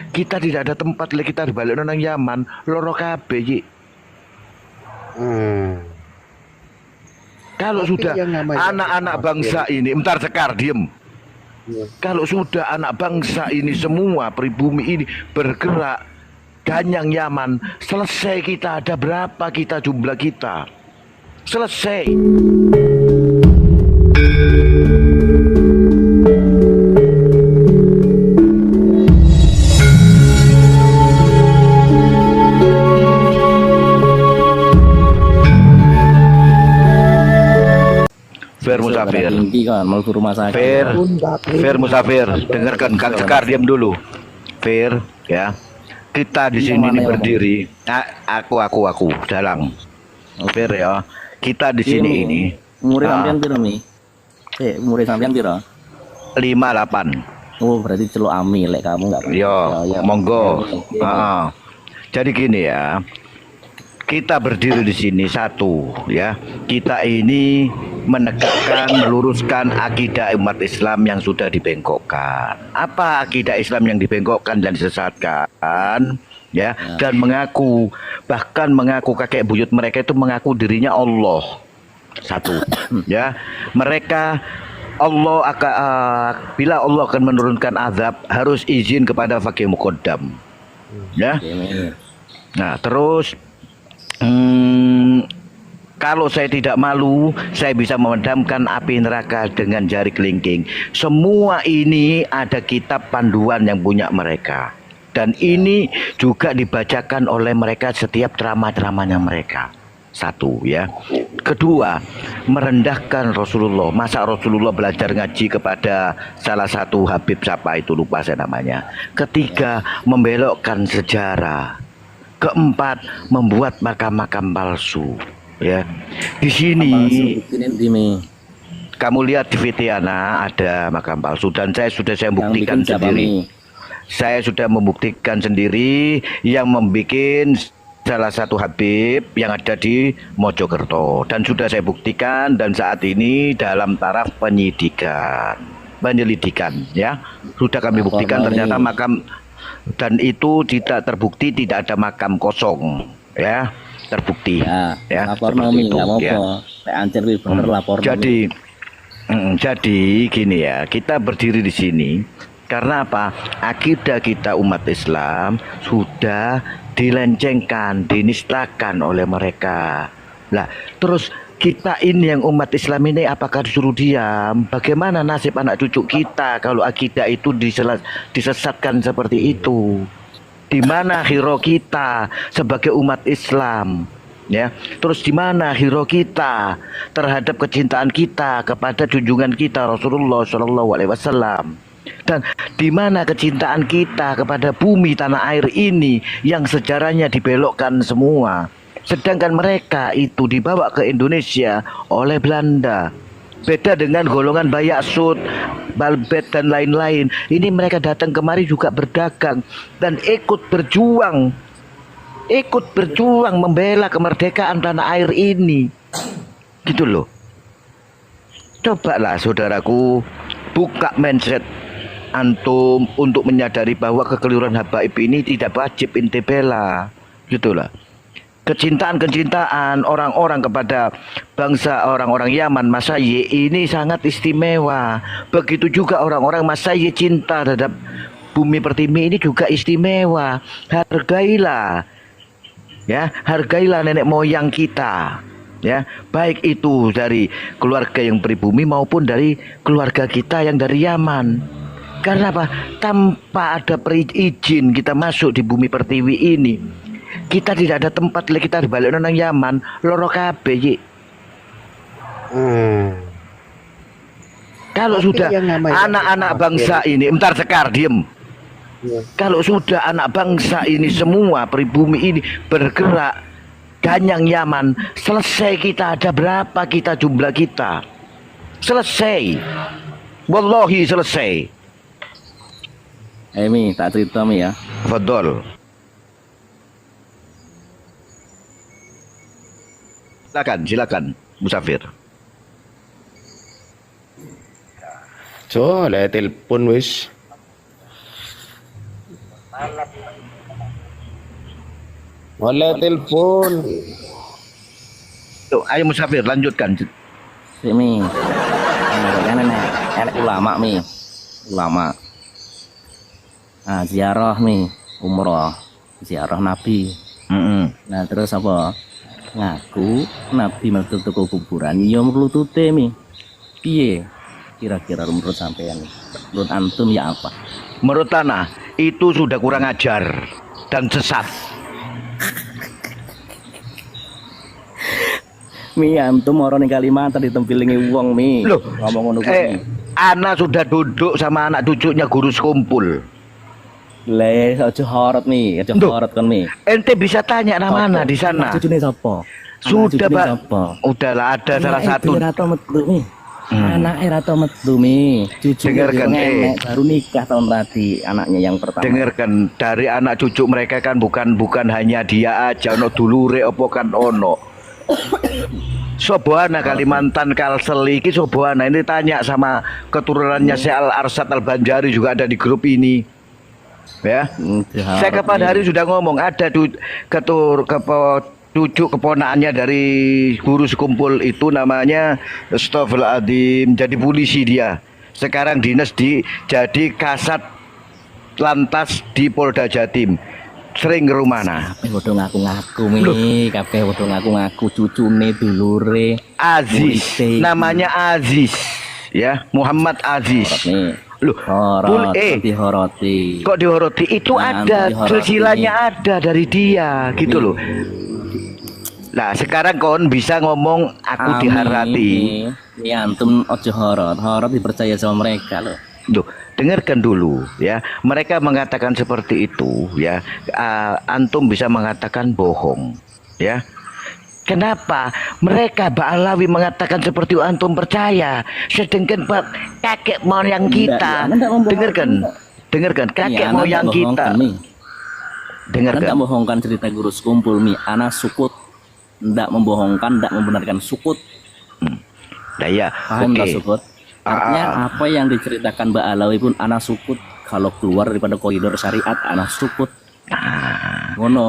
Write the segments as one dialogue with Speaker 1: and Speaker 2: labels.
Speaker 1: Kita tidak ada tempat lagi, kita balik nang Yaman, loro kabeh iki. Kalau
Speaker 2: Tapi
Speaker 1: sudah
Speaker 2: yang namanya
Speaker 1: anak-anak bangsa ini, bentar Sekar, diem. Kalau sudah anak bangsa ini semua pribumi ini bergerak ganyang Yaman, selesai kita. Ada berapa kita jumlah kita? Selesai. Fer Musafir. Fer Musafir, dengarkan Kang Sekar, diam dulu. Fer, ya. Kita di sini ini berdiri. Aku dalang. Fer ya. Kita di sini ini.
Speaker 3: Umure sampean piro, Mi? Umure sampean piro?
Speaker 1: 58.
Speaker 3: Oh, berarti celuk Ami lek kamu enggak.
Speaker 1: Yo, monggo. Jadi gini ya. Kita berdiri di sini satu ya. Kita ini menegakkan, meluruskan akidah umat Islam yang sudah dibengkokkan. Apa akidah Islam yang dibengkokkan dan disesatkan? Ya, dan bahkan mengaku kakek buyut mereka itu mengaku dirinya Allah. Satu, ya. Mereka bila Allah akan menurunkan azab harus izin kepada fakih muqaddam. Ya. Nah, terus kalau saya tidak malu, saya bisa memadamkan api neraka dengan jari kelingking. Semua ini ada kitab panduan yang punya mereka. Dan ini juga dibacakan oleh mereka setiap ceramah-ceramahnya mereka. Satu ya. Kedua, merendahkan Rasulullah. Masa Rasulullah belajar ngaji kepada salah satu Habib siapa itu, lupa saya namanya. Ketiga, membelokkan sejarah. Keempat, membuat makam-makam palsu. Ya, di sini kamu lihat di Vitiana ada makam palsu dan saya buktikan sendiri. Saya sudah membuktikan sendiri yang membuat salah satu Habib yang ada di Mojokerto dan sudah saya buktikan dan saat ini dalam taraf penyelidikan ya sudah kami buktikan ternyata makam dan itu tidak terbukti, tidak ada makam kosong ya, terbukti ya
Speaker 3: lapor nomi nggak apa-apa ya. Lapor
Speaker 1: jadi gini ya, kita berdiri di sini karena apa? Akidah kita umat Islam sudah dilencengkan, dinistakan oleh mereka. Lah, terus kita ini yang umat Islam ini apakah disuruh diam? Bagaimana nasib anak cucu kita kalau akidah itu disesatkan seperti itu? Di mana hero kita sebagai umat Islam? Ya, terus di mana hero kita terhadap kecintaan kita kepada junjungan kita Rasulullah Shallallahu Alaihi Wasallam? Dan di mana kecintaan kita kepada bumi tanah air ini yang sejarahnya dibelokkan semua? Sedangkan mereka itu dibawa ke Indonesia oleh Belanda. Beda dengan golongan Bayaksud, Balbet dan lain-lain. Ini mereka datang kemari juga berdagang dan ikut berjuang membela kemerdekaan tanah air ini. Gitu loh. Cobalah saudaraku buka mindset antum untuk menyadari bahwa kekeliruan habaib ini tidak wajib inti bela. Gitulah. Kecintaan orang-orang kepada bangsa orang-orang Yaman, Masai ini sangat istimewa. Begitu juga orang-orang Masai cinta terhadap bumi pertiwi ini juga istimewa. Hargailah, ya, hargailah nenek moyang kita, ya, baik itu dari keluarga yang pribumi maupun dari keluarga kita yang dari Yaman. Karena apa? Tanpa ada izin kita masuk di bumi pertiwi ini. Kita tidak ada tempat lagi, kita balik nang Yaman, loro kabeh iki. Kalau sudah anak-anak bangsa ini, bentar Sekar, diem. Kalau sudah anak bangsa ini semua pribumi ini bergerak ganyang Yaman, selesai kita. Ada berapa kita jumlah kita? Selesai. Wallahi selesai.
Speaker 3: Mi, tak cerita Mi ya.
Speaker 1: Fadol. Silakan Musafir.
Speaker 2: Oleh telepon wis. Boleh telepon.
Speaker 1: Tuh, ayo Musafir lanjutkan.
Speaker 3: Si mi. Kan enak ulama mi. Ulama. Nah, ziarah mi, umroh. Ziarah Nabi. Nah, terus apa? Ngaku Nabi metu ke kuburan ya mlutute mi. Piye? Kira-kira menurut sampean? Menurut antum ya apa?
Speaker 1: Menurut Tanah itu sudah kurang ajar dan sesat.
Speaker 3: Mi antum orang ning Kalimantan ditempilingi wong mi.
Speaker 1: Loh,
Speaker 3: ngomong ngono kuwi.
Speaker 1: anak sudah duduk sama anak cucunya guru sekumpul.
Speaker 3: Le aja horot mi, aja
Speaker 1: Duh.
Speaker 3: horot kan mi.
Speaker 1: Ente bisa tanya nama mana di sana.
Speaker 3: Cucune sapa?
Speaker 1: Sudah, Pak.
Speaker 3: Sapa?
Speaker 1: Udahlah ada salah satu.
Speaker 3: Rato metu mi. Anake rato metu mi. Cucu
Speaker 1: Dengarkan,
Speaker 3: baru nikah tahun tadi anaknya yang pertama.
Speaker 1: Dengarkan, dari anak cucu mereka kan bukan hanya dia aja, ono dulure opo kan ono. Soboana Kalimantan Kalsel iki Soboana ini tanya sama keturunannya Syekh Al Arsyad Al Banjari juga ada di grup ini. Ya. Saya kapan hari sudah ngomong ada cucu keponakannya dari guru sekumpul itu namanya Astagfirullahaladzim, jadi polisi dia. Sekarang dinas jadi kasat lantas di Polda Jatim. Sering ke rumah nah.
Speaker 3: Kabeh padha ngaku-ngaku mi, kabeh padha ngaku-ngaku cucune dulure
Speaker 1: Aziz,
Speaker 3: murid.
Speaker 1: namanya Aziz, ya Muhammad Aziz. Loh,
Speaker 3: dihoroti.
Speaker 1: Kok dihoroti? Itu
Speaker 3: Nah,
Speaker 1: ada
Speaker 3: dihoroti.
Speaker 1: silsilahnya ada dari dia, gitu loh. Nah sekarang kon bisa ngomong aku diharati.
Speaker 3: Ya antum ojo horot dipercaya sama mereka loh.
Speaker 1: Duh, dengarkan dulu ya. Mereka mengatakan seperti itu ya. Antum bisa mengatakan bohong ya. Kenapa mereka Ba'alawi mengatakan seperti itu antum percaya, sedangkan kakek moyang kita dengarkan kakek moyang kita dengarkan
Speaker 3: tidak membohongkan cerita guru sekumpul mi anak sukut, tidak membohongkan, tidak membenarkan sukut.
Speaker 1: Nah ya,
Speaker 3: oke. Sukut artinya apa yang diceritakan Ba'alawi pun anak sukut, kalau keluar daripada koridor syariat anak sukut.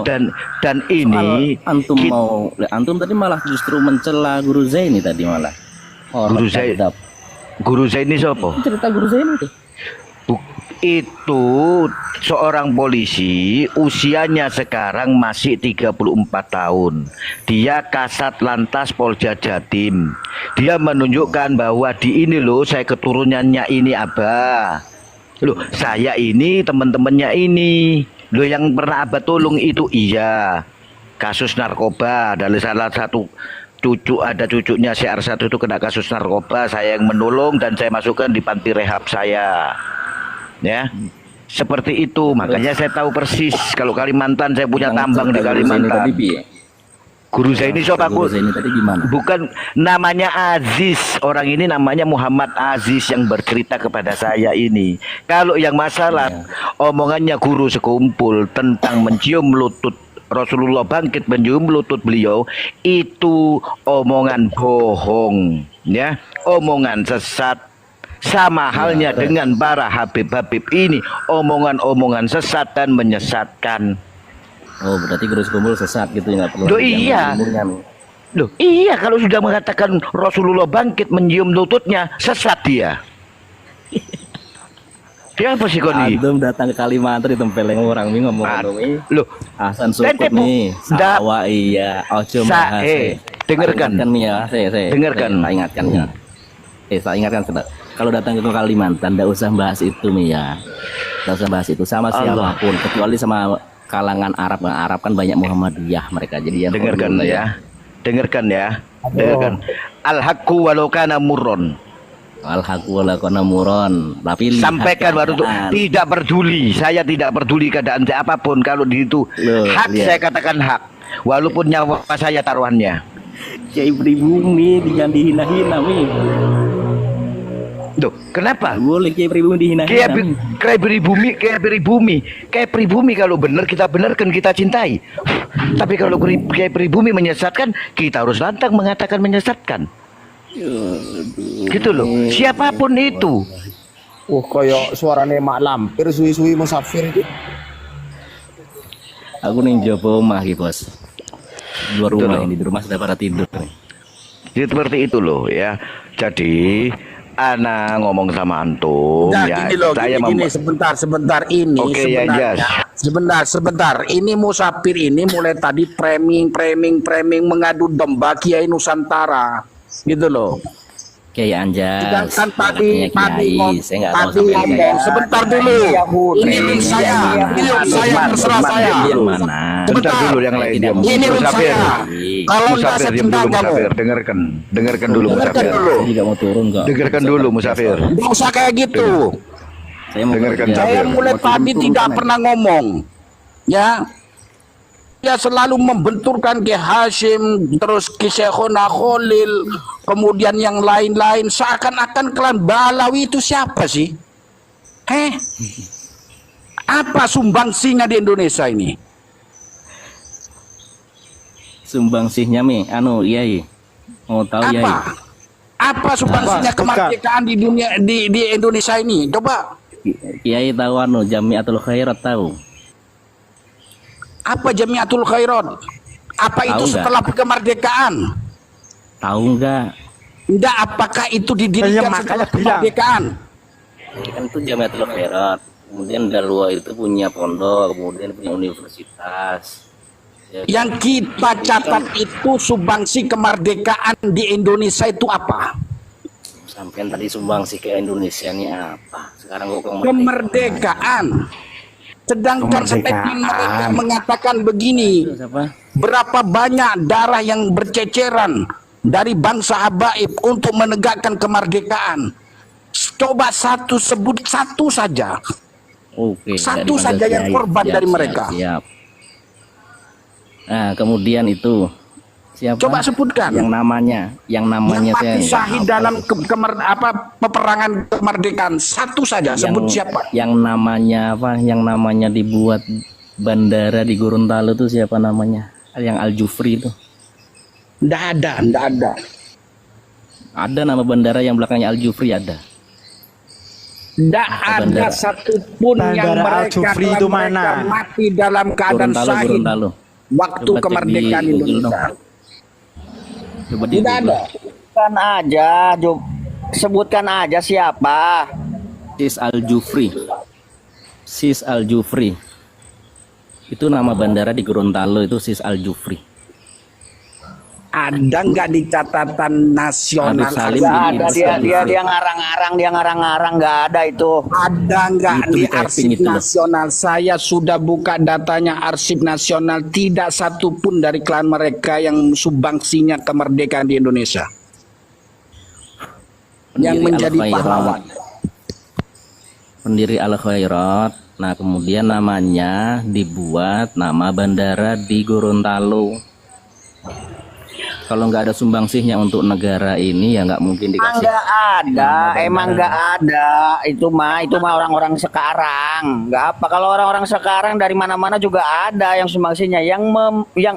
Speaker 1: Dan ini
Speaker 3: antum tadi malah justru mencela Guru Zaini tadi malah.
Speaker 1: Guru Zaini siapa?
Speaker 3: Cerita Guru Zaini itu.
Speaker 1: Itu seorang polisi, usianya sekarang masih 34 tahun. Dia kasat lantas Polda Jatim. Dia menunjukkan bahwa di ini loh saya keturunannya ini Abah. Loh, saya ini teman-temannya ini. Loh yang pernah Abah tolong itu iya. Kasus narkoba dari salah satu ada cucunya si Arsyad itu kena kasus narkoba, saya yang menolong dan saya masukkan di panti rehab saya. Ya. Seperti itu, makanya saya tahu persis kalau Kalimantan saya punya tambang di Kalimantan. Guru Zaini siapa aku? Bukan namanya Aziz. Orang ini namanya Muhammad Aziz yang bercerita kepada saya ini. Kalau yang masalah omongannya guru sekumpul tentang mencium lutut Rasulullah bangkit mencium lutut beliau, itu omongan bohong, ya, omongan sesat. Sama halnya dengan para Habib-Habib ini, omongan-omongan sesat dan menyesatkan.
Speaker 3: Oh, berarti guru sekumpul sesat gitu ya, perlu.
Speaker 1: Loh iya. Loh iya, kalau sudah mengatakan Rasulullah bangkit menyium lututnya, sesat dia. Dia apa sih koni?
Speaker 3: Antum datang ke Kalimantan ditempeleng orang mi ngomong mi.
Speaker 1: Loh,
Speaker 3: Hasan Sukut nih. Sawa iya, ojo bahas.
Speaker 1: Dengarkan
Speaker 3: kan mi ya, saya.
Speaker 1: Dengarkan.
Speaker 3: Saya ingatkan ya. Saya ingatkan sebentar. Kalau datang ke Kalimantan enggak usah bahas itu mi ya. Enggak usah bahas itu sama siapapun, kecuali sama kalangan Arab. Arab kan banyak Muhammadiyah mereka, jadi yang
Speaker 1: dengarkan ya. Dengarkan. Al-haqqu walau kana murron.
Speaker 3: Al-haqqu walau kana murron. Tapi
Speaker 1: sampaikan baru tuh tidak peduli. Saya tidak peduli keadaan saya apapun, kalau di itu hak saya katakan hak. Walaupun nyawa saya taruhannya.
Speaker 3: Kiai pribumi jangan dihina-hina mi.
Speaker 1: Duh, kenapa?
Speaker 3: Boleh Kiai pribumi dihina-hina. Kiai pribumi kalau benar kita benarkan, kita cintai. Tapi kalau Kiai pribumi menyesatkan, kita harus lantang mengatakan menyesatkan. Gitu loh. Siapapun itu.
Speaker 2: Kayak suarane Mak Lampir suwi-suwi Musafir itu.
Speaker 3: Aku nih jopo omah iki, Bos. Di luar
Speaker 1: Betul
Speaker 3: rumah
Speaker 1: loh.
Speaker 3: ini, di rumah sudah pada tidur nih.
Speaker 1: Jadi seperti itu loh ya. Jadi ana ngomong sama antum
Speaker 2: Nah,
Speaker 1: ya.
Speaker 2: gini loh,
Speaker 1: Saya
Speaker 2: gini, sebentar ini
Speaker 1: Oke, ya, Jas.
Speaker 2: sebentar. Ini Musafir ini mulai tadi framing mengadu domba Kiai Nusantara, gitu loh.
Speaker 3: Kiai Anjas.
Speaker 2: Sedangkan
Speaker 3: katanya Kiai, saya nggak tahu sampai
Speaker 2: ngomong,
Speaker 3: Kiai.
Speaker 2: sebentar dulu. Ini link saya, terserah saya.
Speaker 3: Yang mana?
Speaker 1: Bentar dulu yang lain
Speaker 3: Tidak
Speaker 1: dia.
Speaker 3: mau.
Speaker 2: Ini link
Speaker 1: Musafir.
Speaker 2: saya. Kalau nggak
Speaker 1: Musafir
Speaker 2: saya
Speaker 1: diam dulu
Speaker 2: tendang kamu.
Speaker 1: Musafir. Dengarkan dulu
Speaker 2: Dengarkan
Speaker 1: Musafir.
Speaker 2: dulu.
Speaker 3: Saya juga mau turun kok.
Speaker 1: Dengarkan dulu Musafir.
Speaker 2: Nggak usah kayak gitu.
Speaker 3: Saya mau
Speaker 1: Dengarkan
Speaker 3: kerja.
Speaker 2: Saya
Speaker 1: Musafir.
Speaker 2: mulai
Speaker 3: Mau turun,
Speaker 2: tadi
Speaker 3: turun
Speaker 2: tidak
Speaker 3: sana.
Speaker 2: pernah ngomong, ya. Dia selalu membenturkan Ki Hashim, terus Ki Syekhona Khalil, kemudian yang lain-lain. Seakan-akan klan Balawi itu siapa sih? Apa sumbangsinya di Indonesia ini?
Speaker 3: Sumbangsihnya mi, Yai. Mau tahu Yai?
Speaker 2: Apa sumbangsinya kemerdekaan di dunia di Indonesia ini? Coba.
Speaker 3: Kiai tahu Jamiatul Khairat tahu.
Speaker 2: Apa Jamiatul Khairat? Apa
Speaker 3: Tahu
Speaker 2: itu
Speaker 3: nggak?
Speaker 2: setelah kemerdekaan?
Speaker 3: Tahu nggak?
Speaker 2: Enggak, apakah itu didirikan setelah kemerdekaan?
Speaker 3: Kan itu Jamiatul Khairat. Kemudian Dalwa itu punya pondok, kemudian punya universitas. Ya,
Speaker 2: Yang kita catat itu sumbangsi kemerdekaan di Indonesia itu apa?
Speaker 3: sampean tadi sumbangsi ke Indonesia ini apa? Sekarang kok
Speaker 2: Kemerdekaan. Sedangkan statement mereka mengatakan begini,
Speaker 3: Siapa?
Speaker 2: berapa banyak darah yang berceceran dari bangsa habaib untuk menegakkan kemerdekaan. Coba sebut satu saja.
Speaker 3: Oke.
Speaker 2: Satu
Speaker 3: dari
Speaker 2: saja yang
Speaker 3: Kiai.
Speaker 2: korban dari mereka.
Speaker 3: Siap. Nah, kemudian itu siapa?
Speaker 2: Coba sebutkan.
Speaker 3: Yang namanya
Speaker 2: Yang
Speaker 3: saya
Speaker 2: mati
Speaker 3: nggak
Speaker 2: syahid
Speaker 3: hafal.
Speaker 2: dalam peperangan kemerdekaan. Satu saja, sebut siapa?
Speaker 3: Yang namanya apa? Yang namanya dibuat bandara di Gorontalo itu siapa namanya? Yang Al Jufri itu.
Speaker 2: Nggak ada.
Speaker 3: Ada nama bandara yang belakangnya Al Jufri ada.
Speaker 2: Tidak ada
Speaker 3: bandara?
Speaker 2: satupun yang
Speaker 4: Bandara
Speaker 2: mereka
Speaker 4: Al-Jufri itu mana?
Speaker 2: mati dalam keadaan syahid
Speaker 3: Gorontalo.
Speaker 2: waktu
Speaker 3: Coba cek
Speaker 2: kemerdekaan
Speaker 3: di Google
Speaker 2: Indonesia.
Speaker 3: dong. Coba di
Speaker 2: Tidak
Speaker 3: Google.
Speaker 2: ada.
Speaker 5: Sebutkan aja, sebutkan aja siapa.
Speaker 3: Sis Al Jufri. Sis Al Jufri. Itu nama bandara di Gorontalo itu Sis Al Jufri.
Speaker 2: Ada nggak di catatan nasional?
Speaker 3: Habib Salim
Speaker 5: Nggak
Speaker 3: ini
Speaker 5: ada dia ngarang-ngarang nggak ada itu.
Speaker 2: Ada nggak
Speaker 3: Itu
Speaker 2: di
Speaker 3: di typing
Speaker 2: arsip
Speaker 3: itu loh.
Speaker 2: nasional? Saya sudah buka datanya arsip nasional. Tidak satupun dari klan mereka yang sumbangsinya kemerdekaan di Indonesia. Yang
Speaker 3: Pendiri
Speaker 2: menjadi
Speaker 3: Al-Khairat.
Speaker 2: pahlawan.
Speaker 3: Pendiri Al Khairat. Nah, kemudian namanya dibuat nama bandara di Gorontalo. Kalau nggak ada sumbangsihnya untuk negara ini ya nggak mungkin dikasih.
Speaker 5: Nggak ada, emang nggak ada. Itu mah orang-orang sekarang. Nggak apa, kalau orang-orang sekarang dari mana-mana juga ada yang sumbangsinya, yang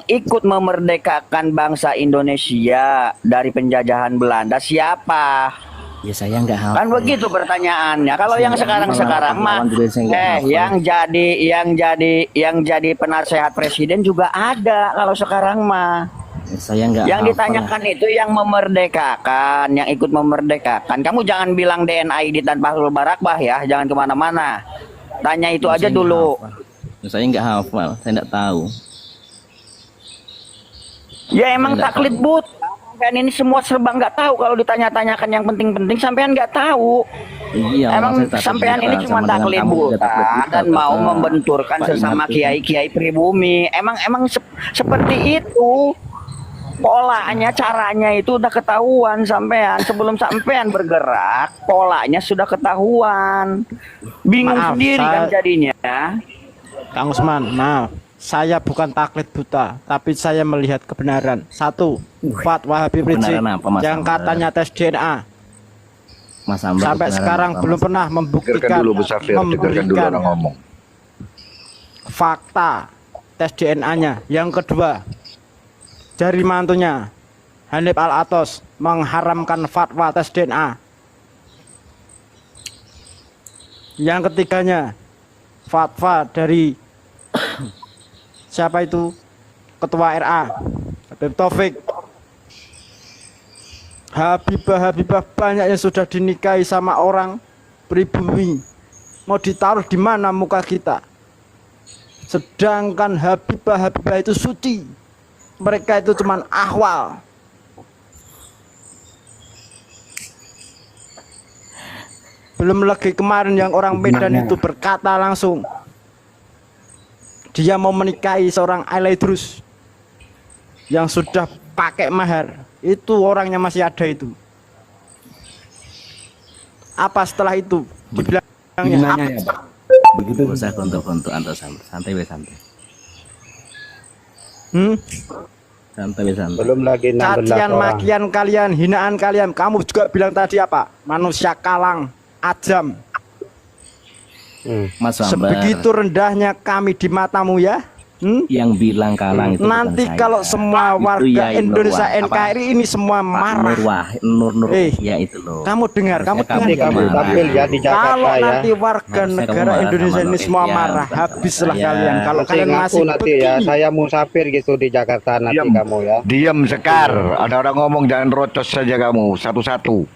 Speaker 5: ikut memerdekakan bangsa Indonesia dari penjajahan Belanda siapa?
Speaker 3: Ya saya nggak hafal.
Speaker 5: Kan begitu pertanyaannya. Kalau yang sekarang-sekarang mah,
Speaker 3: Lawan juga saya nggak hafal.
Speaker 5: yang jadi penasehat presiden juga ada. Kalau sekarang mah.
Speaker 3: Ya, saya nggak
Speaker 5: Yang
Speaker 3: hafal.
Speaker 5: ditanyakan itu yang memerdekakan, yang ikut memerdekakan. Kamu jangan bilang DNA ID dan Fahrul Barakbah ya, jangan kemana-mana. Tanya itu
Speaker 3: Ya,
Speaker 5: aja
Speaker 3: saya nggak
Speaker 5: dulu.
Speaker 3: hafal. Ya, saya nggak hafal, saya nggak tahu.
Speaker 5: Ya emang
Speaker 3: Saya nggak
Speaker 5: taklid but. Sampean ini semua serba nggak tahu kalau ditanya-tanyakan yang penting-penting sampean nggak tahu.
Speaker 3: Iya,
Speaker 5: Emang
Speaker 3: saya takut
Speaker 5: sampean
Speaker 3: juga
Speaker 5: ini cuma
Speaker 3: sama dengan
Speaker 5: taklid
Speaker 3: kamu, juga
Speaker 5: buta
Speaker 3: taklid buta,
Speaker 5: dan mau
Speaker 3: kata
Speaker 5: membenturkan
Speaker 3: Pak
Speaker 5: sesama
Speaker 3: Inar itu.
Speaker 5: kiai-kiai pribumi. Emang seperti itu. Polanya, caranya itu udah ketahuan sampean. Sebelum sampean bergerak, polanya sudah ketahuan. Bingung
Speaker 4: Maaf,
Speaker 5: sendiri kan
Speaker 4: saya-
Speaker 5: jadinya.
Speaker 4: Kang Usman, maaf. Saya bukan taklid buta, tapi saya melihat kebenaran. Satu, fatwa Habib Rizik
Speaker 3: Kebenaran apa, Mas
Speaker 4: yang
Speaker 3: Ambar?
Speaker 4: katanya tes DNA.
Speaker 3: Mas Ambar,
Speaker 4: Sampai
Speaker 3: kebenaran
Speaker 4: sekarang
Speaker 3: apa,
Speaker 4: belum
Speaker 3: Mas?
Speaker 4: pernah
Speaker 1: Dengarkan
Speaker 4: membuktikan,
Speaker 1: dulu Musafir, dengarkan dulu
Speaker 4: memberikan
Speaker 1: orang ngomong.
Speaker 4: fakta tes DNA-nya. Yang kedua, jari mantunya Hanif Al-Atos mengharamkan fatwa tes DNA. Yang ketiganya, fatwa dari siapa itu ketua RA Habib Taufik. Habibah banyak yang sudah dinikahi sama orang pribumi, mau ditaruh di mana muka kita? Sedangkan Habibah itu suci, mereka itu cuman ahwal. Belum lagi kemarin yang orang Medan itu berkata langsung dia mau menikahi seorang Alaidrus yang sudah pakai mahar. Itu orangnya masih ada itu. Apa setelah itu dibilangnya apa?
Speaker 3: Ya, Pak. Begitu usah kontok-kontok antar santai wes santai. Santai wes santai.
Speaker 6: Belum lagi 16
Speaker 4: Cacian
Speaker 6: orang.
Speaker 4: makian kalian, hinaan kalian. Kamu juga bilang tadi apa? Manusia kalang, ajam.
Speaker 3: Mas Wambar,
Speaker 4: Sebegitu rendahnya kami di matamu ya.
Speaker 3: yang bilang kalang itu
Speaker 4: Nanti
Speaker 3: bukan
Speaker 4: kalau
Speaker 3: saya.
Speaker 4: semua
Speaker 3: Itu
Speaker 4: warga
Speaker 3: Yai
Speaker 4: Indonesia
Speaker 3: Nurwah. Apa?
Speaker 4: NKRI ini semua
Speaker 3: Pak
Speaker 4: marah.
Speaker 3: Nur
Speaker 4: Ya
Speaker 3: itu loh.
Speaker 4: Kamu dengar, kamu
Speaker 3: Harusnya
Speaker 4: dengar.
Speaker 6: Kamu
Speaker 3: marah.
Speaker 6: tampil ya di Jakarta
Speaker 4: Kalau
Speaker 6: ya.
Speaker 4: nanti warga
Speaker 3: Harusnya
Speaker 4: negara
Speaker 3: kamu marah
Speaker 4: Indonesia
Speaker 3: sama
Speaker 4: ini
Speaker 3: Nur
Speaker 4: semua
Speaker 3: Ihyan,
Speaker 4: marah,
Speaker 3: bukan
Speaker 4: habislah
Speaker 3: saya.
Speaker 4: kalian. Kalau
Speaker 6: Masih
Speaker 4: kalian
Speaker 6: ngaku
Speaker 4: masih
Speaker 6: nanti ya,
Speaker 4: begini.
Speaker 6: saya musafir gitu di Jakarta nanti kamu ya.
Speaker 1: Diam Sekar, ada orang ngomong jangan rocos saja kamu satu-satu.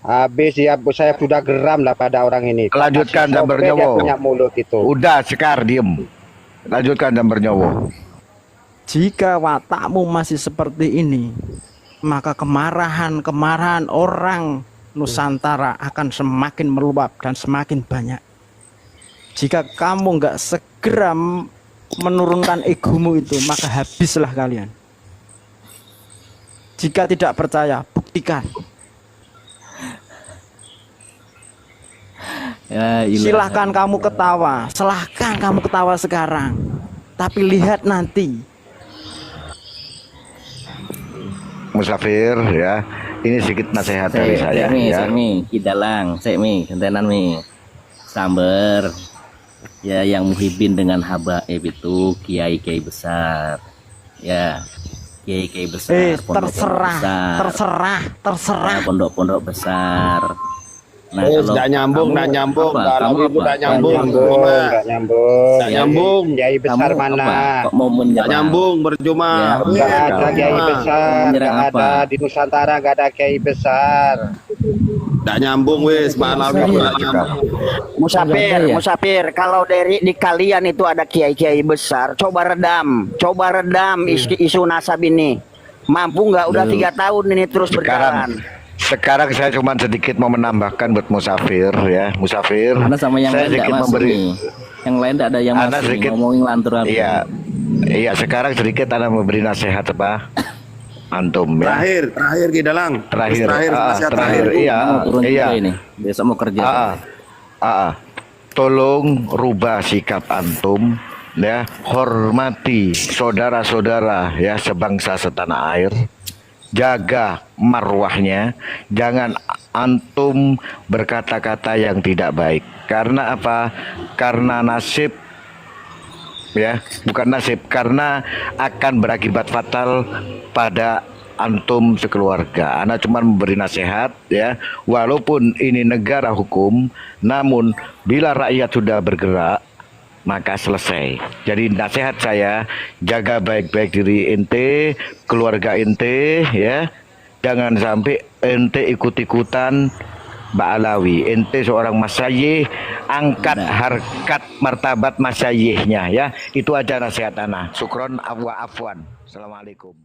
Speaker 6: Habis ya, saya sudah geram lah pada orang ini.
Speaker 1: Lanjutkan dan
Speaker 6: Sampai dia
Speaker 1: bernyawa.
Speaker 6: punya mulut itu.
Speaker 1: Udah Sekar diem. Lanjutkan dan bernyawa.
Speaker 4: Jika watakmu masih seperti ini, maka kemarahan orang Nusantara akan semakin meluap dan semakin banyak. Jika kamu nggak segera menurunkan egomu itu, maka habislah kalian. Jika tidak percaya, buktikan.
Speaker 3: Ya, ilah.
Speaker 4: Silahkan kamu ketawa, silahkan kamu ketawa sekarang. Tapi lihat nanti.
Speaker 1: Musafir ya, ini sedikit nasihat dari saya ya.
Speaker 3: Kidalang, gentenan mi. Samber. Ya, yang muhibin dengan habaib itu kiai-kiai besar. Ya, kiai-kiai besar, pondok-pondok besar.
Speaker 4: Terserah.
Speaker 3: Ya, pondok-pondok besar. Nah,
Speaker 2: Nggak nyambung,
Speaker 3: kamu
Speaker 2: nggak nyambung.
Speaker 3: apa?
Speaker 2: Kalau
Speaker 3: Kamu
Speaker 2: ibu
Speaker 3: apa?
Speaker 2: nggak nyambung.
Speaker 6: Nggak nyambung.
Speaker 2: Nggak nyambung.
Speaker 6: Kiai besar
Speaker 3: Kamu
Speaker 6: mana?
Speaker 3: apa? Kok mau
Speaker 2: Nggak
Speaker 3: menyerang?
Speaker 2: nyambung, bercuma.
Speaker 3: Ya,
Speaker 6: Nggak ada
Speaker 3: Kamu
Speaker 6: kiai
Speaker 3: apa?
Speaker 6: besar,
Speaker 3: Menyerang
Speaker 6: nggak
Speaker 3: apa?
Speaker 6: ada di Nusantara, nggak ada kiai besar.
Speaker 2: Nggak nyambung wes, malam itu nggak nyambung.
Speaker 5: Musafir,
Speaker 3: Ya.
Speaker 5: Musafir, kalau dari di kalian itu ada kiai-kiai besar, coba redam isu nasab ini. Mampu nggak? Udah 3 tahun ini terus berjalan.
Speaker 1: Sekarang saya cuma sedikit mau menambahkan buat Musafir ya, Musafir.
Speaker 3: Karena sama yang
Speaker 1: saya
Speaker 3: lain
Speaker 1: sedikit
Speaker 3: tidak masuk
Speaker 1: memberi.
Speaker 3: nih. Yang lain tidak ada yang
Speaker 1: Anda
Speaker 3: masuk nih,
Speaker 1: sedikit-
Speaker 3: ngomongin lantur habis.
Speaker 1: Iya, sekarang sedikit Anda memberi nasihat apa? Antum ya.
Speaker 2: Terakhir Kidalang.
Speaker 1: Terakhir,
Speaker 2: nasihat
Speaker 1: terakhir, iya.
Speaker 3: Mau turun
Speaker 1: Iya.
Speaker 3: juga ini. Besok mau kerja.
Speaker 1: Tolong rubah sikap antum ya, hormati saudara-saudara ya sebangsa setanah air. Jaga marwahnya, jangan antum berkata-kata yang tidak baik. Karena apa? Karena nasib ya, bukan nasib, karena akan berakibat fatal pada antum sekeluarga. Ana cuma memberi nasihat ya, walaupun ini negara hukum, namun bila rakyat sudah bergerak maka selesai. Jadi nasihat saya, jaga baik-baik diri ente, keluarga ente ya. Jangan sampai ente ikut-ikutan Mbak Alawi. Ente seorang masyayikh, angkat harkat martabat masyayikhnya ya. Itu aja nasihat ana. Syukron wa afwan. Assalamualaikum.